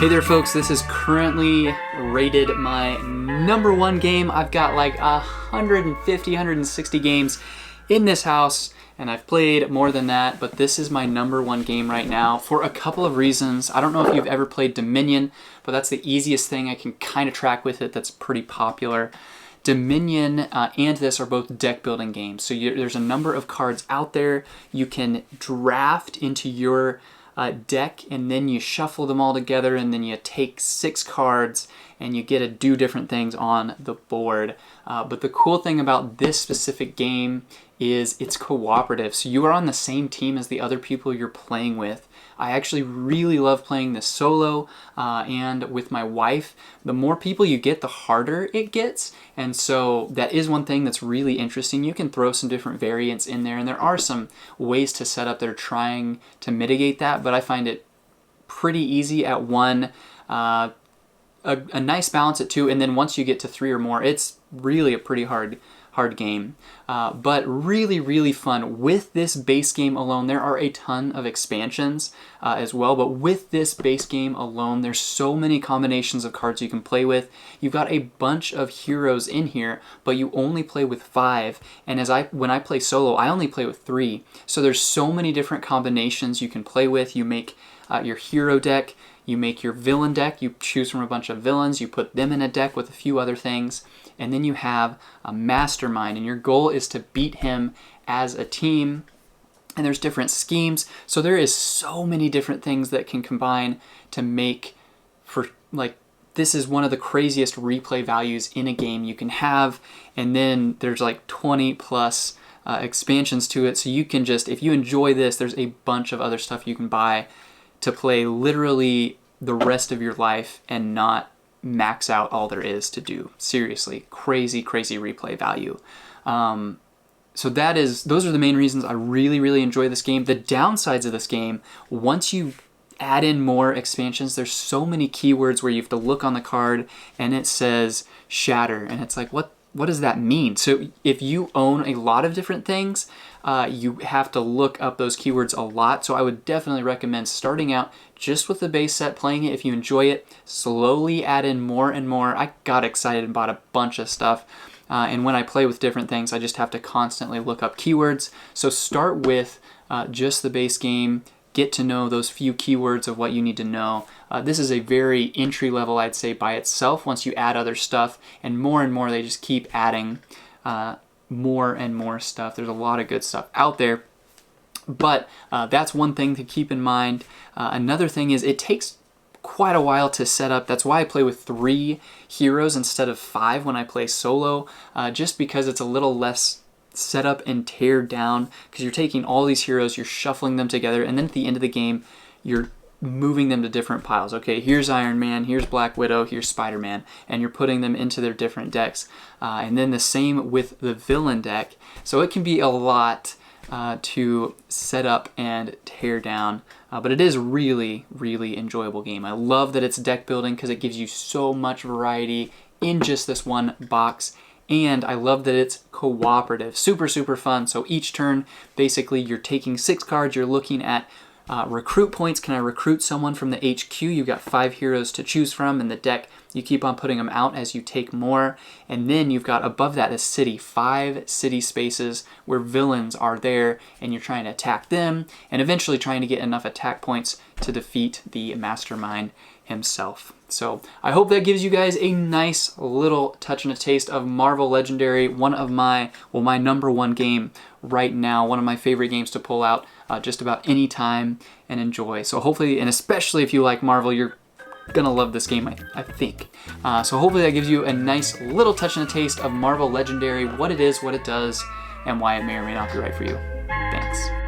Hey there folks, this is currently rated my #1 game. I've got like 150, 160 games in this house, and I've played more than that, but this is my #1 game right now for a couple of reasons. I don't know if you've ever played Dominion, but that's the easiest thing I can kind of track with it that's pretty popular. Dominion and this are both deck building games. So there's a number of cards out there you can draft into your deck, and then you shuffle them all together, and then you take 6 cards and you get to do different things on the board. But the cool thing about this specific game is it's cooperative. So you are on the same team as the other people you're playing with. I actually really love playing this solo and with my wife. The more people you get, the harder it gets. And so that is one thing that's really interesting. You can throw some different variants in there, and there are some ways to set up that are trying to mitigate that, but I find it pretty easy at 1, a nice balance at 2, and then once you get to 3 or more, it's really a pretty hard game, but really fun. With this base game alone, there are a ton of expansions as well, but with this base game alone, there's so many combinations of cards you can play with. You've got a bunch of heroes in here, but you only play with 5, and when I play solo, I only play with 3, so there's so many different combinations you can play with. You make your hero deck, you make your villain deck, you choose from a bunch of villains, you put them in a deck with a few other things, and then you have a mastermind, and your goal is to beat him as a team, and there's different schemes. So there is so many different things that can combine to make for, like, this is one of the craziest replay values in a game you can have, and then there's like 20 plus expansions to it, so you can just, if you enjoy this, there's a bunch of other stuff you can buy to play literally the rest of your life and not max out all there is to do. Seriously, crazy replay value. So those are the main reasons I really enjoy this game. The downsides of this game, once you add in more expansions, there's so many keywords where you have to look on the card and it says shatter, and it's like, what does that mean? So if you own a lot of different things, you have to look up those keywords a lot. So I would definitely recommend starting out just with the base set, playing it if you enjoy it, slowly add in more and more. I got excited and bought a bunch of stuff. And when I play with different things, I just have to constantly look up keywords. So start with just the base game, get to know those few keywords of what you need to know. This is a very entry level, I'd say, by itself. Once you add other stuff, and more, they just keep adding more and more stuff. There's a lot of good stuff out there, but that's one thing to keep in mind. Another thing is it takes quite a while to set up. That's why I play with 3 heroes instead of 5 when I play solo, just because it's a little less set up and tear down, because you're taking all these heroes, you're shuffling them together, and then at the end of the game, you're moving them to different piles. Okay, here's Iron Man, here's Black Widow, here's Spider-Man, and you're putting them into their different decks. And then the same with the villain deck. So it can be a lot to set up and tear down, but it is really enjoyable game. I love that it's deck building because it gives you so much variety in just this one box. And I love that it's cooperative, super fun. So each turn, basically, you're taking 6 cards, you're looking at recruit points. Can I recruit someone from the HQ? You've got 5 heroes to choose from in the deck. You keep on putting them out as you take more. And then you've got above that a city, 5 city spaces where villains are there, and you're trying to attack them, and eventually trying to get enough attack points to defeat the mastermind himself. So I hope that gives you guys a nice little touch and a taste of Marvel Legendary, one of my #1 game right now, one of my favorite games to pull out just about any time and enjoy. So hopefully, and especially if you like Marvel, you're gonna love this game, I think. So hopefully that gives you a nice little touch and a taste of Marvel Legendary, what it is, what it does, and why it may or may not be right for you. Thanks.